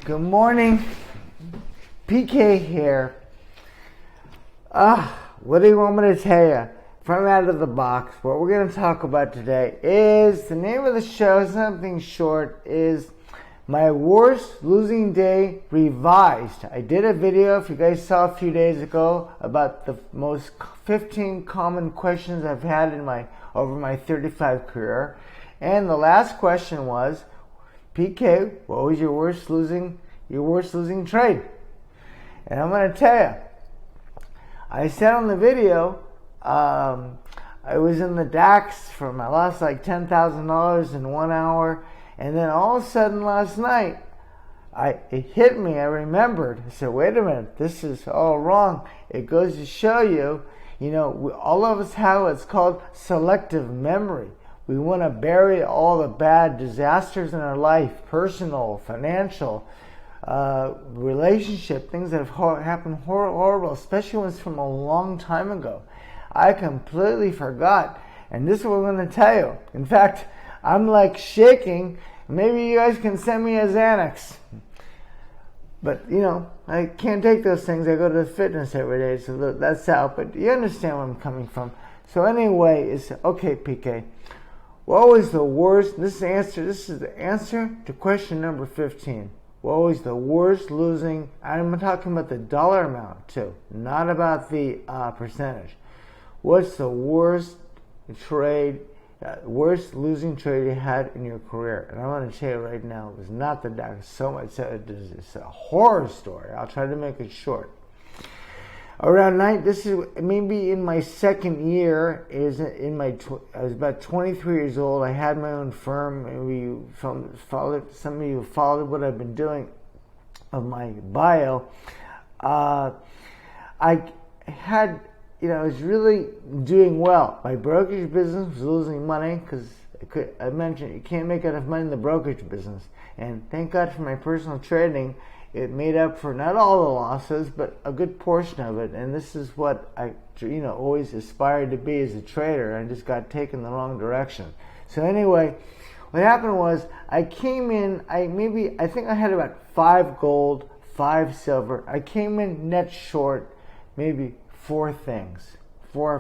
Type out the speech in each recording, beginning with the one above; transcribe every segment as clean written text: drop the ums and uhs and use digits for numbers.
Good morning, PK here. What do you want me to tell you? From out of the box, what we're going to talk about today is the name of the show, something short, is My Worst Losing Day Revised. I did a video, if you guys saw a few days ago, about the most 15 common questions I've had in over my 35 career. And the last question was, PK, what was your worst losing trade? And I'm going to tell you, I said on the video, I was in the DAX I lost like $10,000 in 1 hour, and then all of a sudden last night, it hit me. I remembered. I said, wait a minute, this is all wrong. It goes to show you, all of us have what's called selective memory. We want to bury all the bad disasters in our life, personal, financial, relationship, things that have happened horrible, especially ones from a long time ago. I completely forgot, and this is what I'm going to tell you. In fact, I'm like shaking. Maybe you guys can send me a Xanax. But, I can't take those things. I go to the fitness every day, so that's out. But you understand where I'm coming from. So anyway, it's okay, PK. What was the worst? This is the answer to question number 15. What was the worst losing? I'm talking about the dollar amount too, not about the percentage. What's the worst losing trade you had in your career? And I want to tell you right now, it was not the DAX. So much. It's a horror story. I'll try to make it short. Around night, this is maybe in my second year. I was about 23 years old. I had my own firm. Maybe some of you followed what I've been doing of my bio. I was really doing well. My brokerage business was losing money because I mentioned you can't make enough money in the brokerage business. And thank God for my personal trading. It made up for not all the losses, but a good portion of it. And this is what I, always aspired to be as a trader. I just got taken the wrong direction. So anyway, what happened was I came in. I think I had about 5 gold, 5 silver. I came in net short, maybe 4 or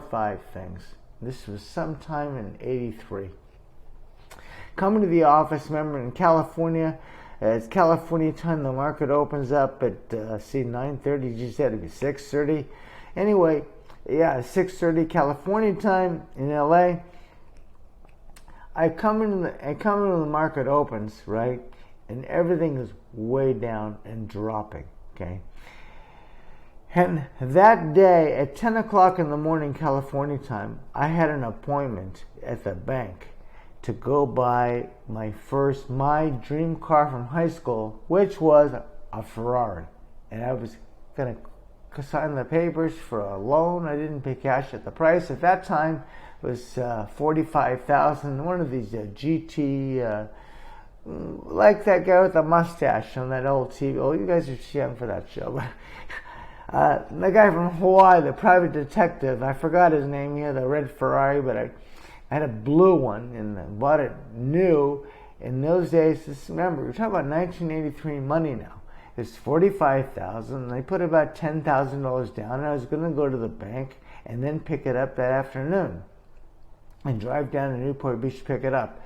5 things. This was sometime in '83. Coming to the office, remember in California. It's California time. The market opens up at 9:30. You said it'd be 6:30. Anyway, 6:30 California time in LA. I come into the market opens, right, and everything is way down and dropping. Okay. And that day at 10 o'clock in the morning California time, I had an appointment at the bank to go buy my dream car from high school, which was a Ferrari. And I was going to sign the papers for a loan. I didn't pay cash at the price. At that time, it was $45,000. One of these GT, like that guy with the mustache on that old TV. Oh, you guys are too young for that show. The guy from Hawaii, the private detective, I forgot his name. He had a red Ferrari, but I had a blue one and bought it new. In those days, remember, we're talking about 1983 money now. It's $45,000. I put about $10,000 down, and I was going to go to the bank and then pick it up that afternoon and drive down to Newport Beach to pick it up.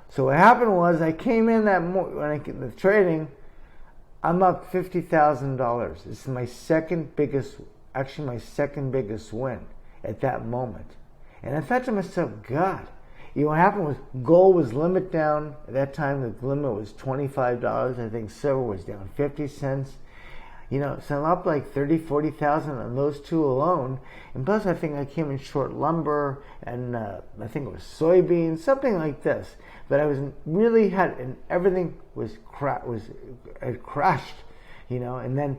So what happened was I came in that morning when I get the trading. I'm up $50,000. This is my second biggest win at that moment. And I thought to myself, God, what happened was gold was limit down. At that time, the limit was $25. I think silver was down 50 cents. So I'm up like 40,000 on those two alone. And plus, I think I came in short lumber and I think it was soybeans, something like this. But I was and everything had crashed, And then,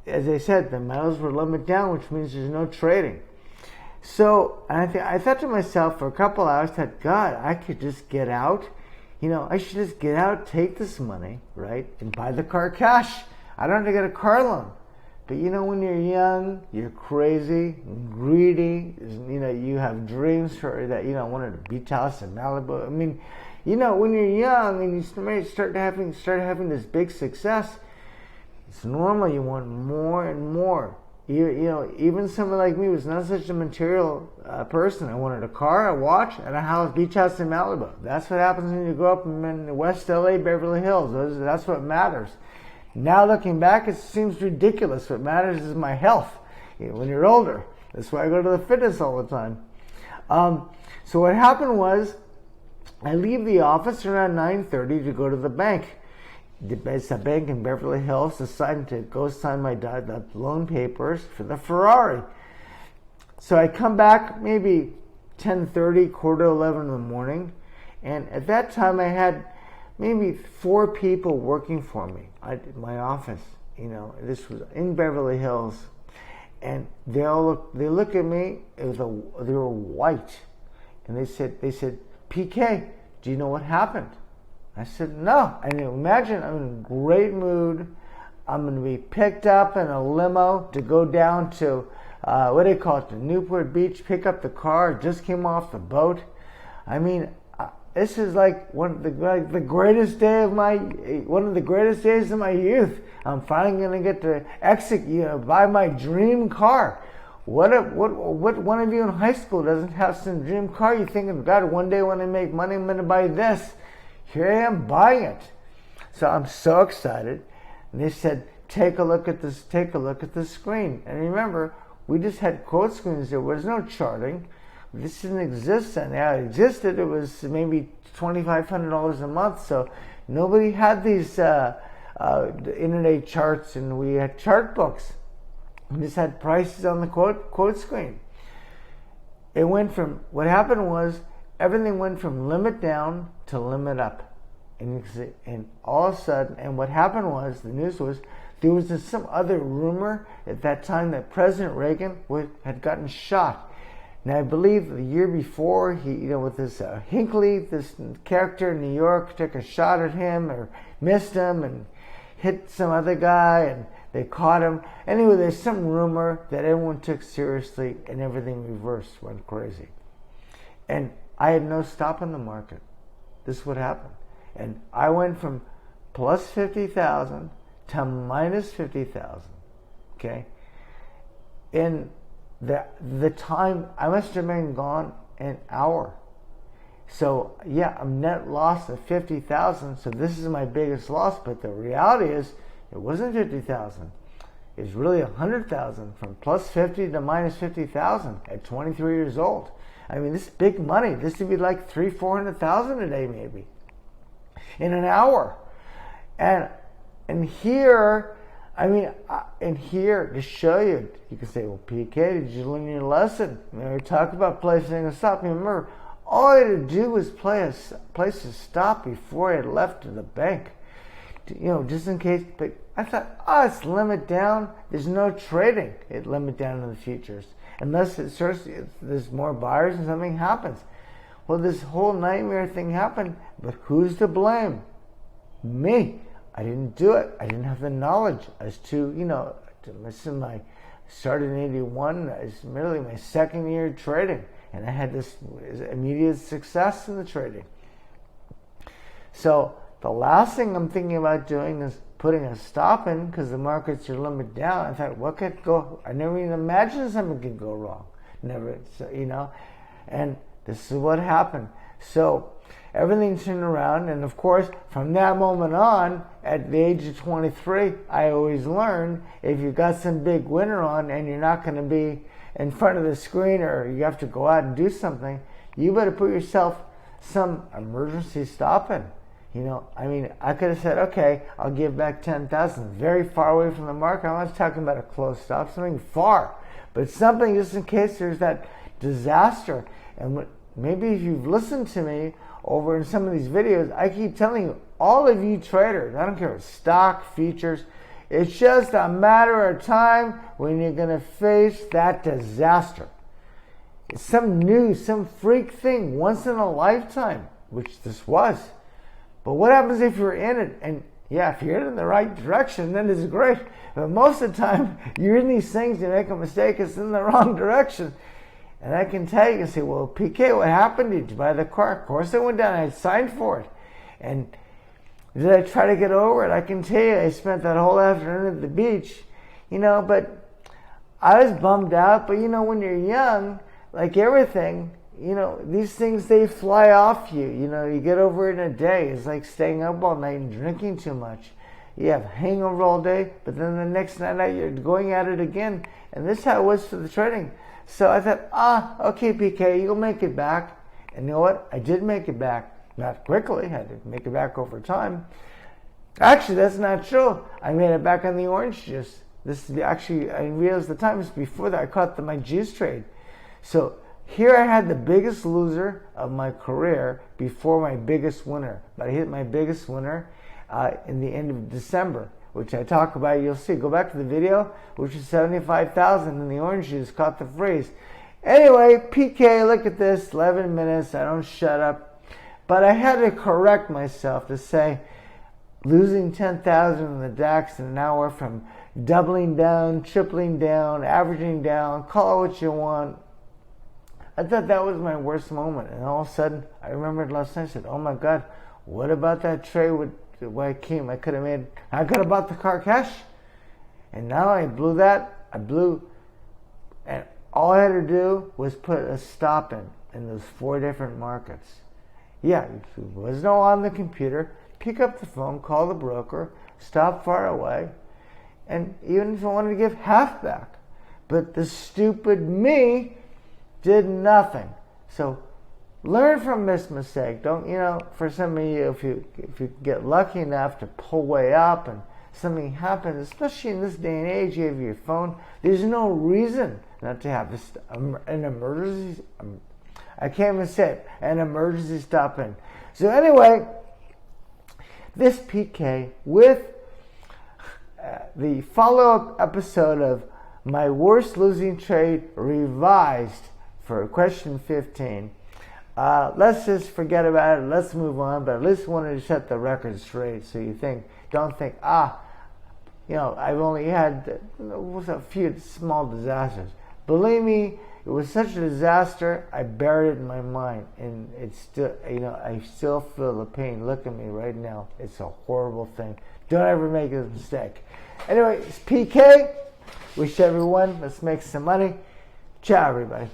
as I said, the metals were limit down, which means there's no trading. So I thought to myself for a couple hours that, God, I could just get out. I should just get out, take this money, right, and buy the car cash. I don't have to get a car loan. But when you're young, you're crazy, greedy. You have dreams for that. Wanted a beach house in Malibu. when you're young and you start having this big success, it's normal. You want more and more. Even someone like me was not such a material person. I wanted a car, a watch, and a house, beach house in Malibu. That's what happens when you grow up in West LA, Beverly Hills. That's what matters. Now looking back, it seems ridiculous. What matters is my health. When you're older, that's why I go to the fitness all the time. So what happened was, I leave the office around 9:30 to go to the bank. It's a bank in Beverly Hills, decided to go sign the loan papers for the Ferrari. So I come back maybe 10:30, quarter to 11 in the morning, and at that time I had maybe 4 people working for me at my office. This was in Beverly Hills, and they look at me. They were white, and they said, PK, do you know what happened? I said, no. And imagine I'm in a great mood. I'm going to be picked up in a limo to go down to, to Newport Beach, pick up the car. Just came off the boat. I mean, this is like one of the greatest days of my youth. I'm finally going to get to execute, buy my dream car. What one of you in high school doesn't have some dream car? You think, God, one day when I make money, I'm going to buy this. Here I am buying it. So I'm so excited. And they said, take a look at this screen. And remember, we just had quote screens. There was no charting. This didn't exist then. Yeah, it existed. It was maybe $2,500 a month. So nobody had these internet charts, and we had chart books. We just had prices on the quote screen. What happened was, everything went from limit down to limit up. And all of a sudden, and what happened was, the news was, there was some other rumor at that time that President Reagan had gotten shot. And I believe the year before, he, with this Hinckley, this character in New York, took a shot at him or missed him and hit some other guy, and they caught him. Anyway, there's some rumor that everyone took seriously, and everything reversed, went crazy. And I had no stop in the market. This is what happened. And I went from plus 50,000 to minus 50,000. Okay? In the time, I must have been gone an hour. So, yeah, a net loss of 50,000. So this is my biggest loss. But the reality is, it wasn't 50,000. It was really 100,000, from plus 50 to minus 50,000 at 23 years old. I mean, this is big money. This would be like $300,000-400,000 a day, maybe, in an hour. And here, to show you, you can say, well, PK, did you learn your lesson? We talk about placing a stop. Remember, all I had to do was place a stop before I left to the bank. Just in case. But I thought, it's limit down. There's no trading. It limit down in the futures. Unless there's more buyers and something happens. Well, this whole nightmare thing happened, but who's to blame? Me. I didn't do it. I didn't have the knowledge. I was I started in 81. It's merely my second year trading, and I had this immediate success in the trading. So the last thing I'm thinking about doing is putting a stop in, because the markets are limited down. I thought, what could go? I never even imagined something could go wrong. Never, and this is what happened. So everything turned around, and of course, from that moment on, at the age of 23, I always learned, if you've got some big winner on and you're not going to be in front of the screen, or you have to go out and do something, you better put yourself some emergency stop in. I could have said, okay, I'll give back 10,000, very far away from the market. I'm not talking about a close stop, something far, but something just in case there's that disaster. And maybe if you've listened to me over in some of these videos, I keep telling you, all of you traders, I don't care what stock, futures, it's just a matter of time when you're going to face that disaster. It's some freak thing, once in a lifetime, which this was. But what happens if you're in it? And yeah, if you're in the right direction, then it's great. But most of the time, you're in these things, you make a mistake, it's in the wrong direction. And I can tell you, say, well, PK, what happened? Did you buy the car? Of course I went down. I signed for it. And did I try to get over it? I can tell you, I spent that whole afternoon at the beach, but I was bummed out. But, when you're young, like everything, these things, they fly off you. You get over it in a day. It's like staying up all night and drinking too much. You have hangover all day, but then the next night you're going at it again. And this is how it was for the trading. So I thought, okay, PK, you'll make it back. And you know what? I did make it back. Not quickly. I had to make it back over time. Actually, that's not true. I made it back on the orange juice. I realized the time was before that I caught my juice trade. So here I had the biggest loser of my career before my biggest winner. But I hit my biggest winner in the end of December, which I talk about. You'll see. Go back to the video, which is 75,000, and the orange juice caught the freeze. Anyway, PK, look at this. 11 minutes. I don't shut up. But I had to correct myself to say losing 10,000 in the DAX in an hour from doubling down, tripling down, averaging down, call it what you want. I thought that was my worst moment. And all of a sudden, I remembered last night, I said, oh my God, what about that trade with Joaquin? I could have bought the car cash. And now I blew that. And all I had to do was put a stop in those 4 different markets. Yeah, there was no on the computer. Pick up the phone, call the broker, stop far away, and even if I wanted to give half back. But the stupid me did nothing. So learn from this mistake. Don't, for some of you, if you get lucky enough to pull way up and something happens, especially in this day and age, you have your phone, there's no reason not to have an emergency. I can't even say it, an emergency stop in. So anyway, this PK with the follow-up episode of my worst losing trade revised for question 15. Let's just forget about it. Let's move on. But at least wanted to set the record straight, so don't think, I've only had a few small disasters. Believe me, it was such a disaster. I buried it in my mind, and it's still, I still feel the pain. Look at me right now. It's a horrible thing. Don't ever make a mistake. Anyway, it's PK. Wish everyone, let's make some money. Ciao, everybody.